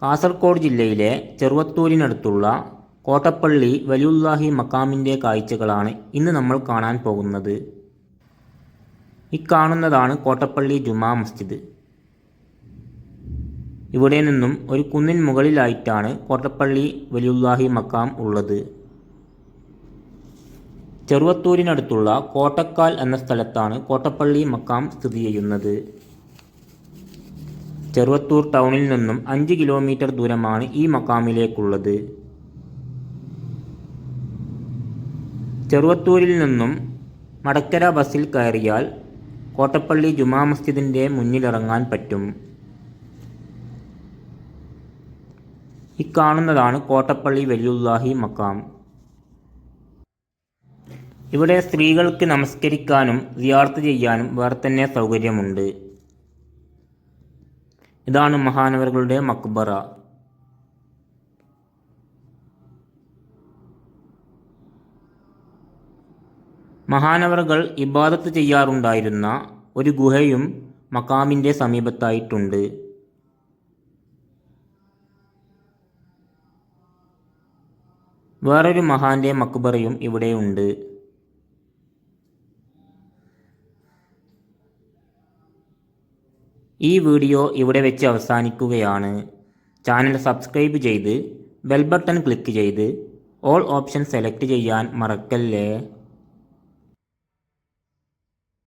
കാസർഗോഡ് ജില്ലയിലെ ചെറുവത്തൂരിനടുത്തുള്ള കോട്ടപ്പള്ളി വലിയുല്ലാഹി മഖാമിൻ്റെ കാഴ്ചകളാണ് ഇന്ന് നമ്മൾ കാണാൻ പോകുന്നത്. ഇക്കാണുന്നതാണ് കോട്ടപ്പള്ളി ജുമാ മസ്ജിദ്. ഇവിടെ നിന്നും ഒരു കുന്നിൻ മുകളിലായിട്ടാണ് കോട്ടപ്പള്ളി വലിയുല്ലാഹി മഖാം ഉള്ളത്. ചെറുവത്തൂരിനടുത്തുള്ള കോട്ടക്കാൽ എന്ന സ്ഥലത്താണ് കോട്ടപ്പള്ളി മഖാം സ്ഥിതി ചെയ്യുന്നത്. ചെറുവത്തൂർ ടൗണിൽ നിന്നും 5 കിലോമീറ്റർ ദൂരമാണ് ഈ മഖാമിലേക്കുള്ളത്. ചെറുവത്തൂരിൽ നിന്നും മടക്കര ബസ്സിൽ കയറിയാൽ കോട്ടപ്പള്ളി ജുമാ മസ്ജിദിൻ്റെ മുന്നിലിറങ്ങാൻ പറ്റും. ഇക്കാണുന്നതാണ് കോട്ടപ്പള്ളി വലിയുല്ലാഹി മഖാം. ഇവിടെ സ്ത്രീകൾക്ക് നമസ്കരിക്കാനും സിയാറത്ത് ചെയ്യാനും വേറെ തന്നെ സൗകര്യമുണ്ട്. ഇതാണ് മഹാനവറുകളുടെ മക്ബറ. മഹാനവറുകൾ ഇബാദത്ത് ചെയ്യാറുണ്ടായിരുന്ന ഒരു ഗുഹയും മഖാമിൻ്റെ സമീപത്തായിട്ടുണ്ട്. വേറൊരു മഹാന്റെ മക്ബറയും ഇവിടെയുണ്ട്. ഈ വീഡിയോ ഇവിടെ വെച്ച് അവസാനിക്കുകയാണ്. ചാനൽ സബ്സ്ക്രൈബ് ചെയ്ത് ബെൽ ബട്ടൺ ക്ലിക്ക് ചെയ്ത് ഓൾ ഓപ്ഷൻ സെലക്ട് ചെയ്യാൻ മറക്കല്ലേ.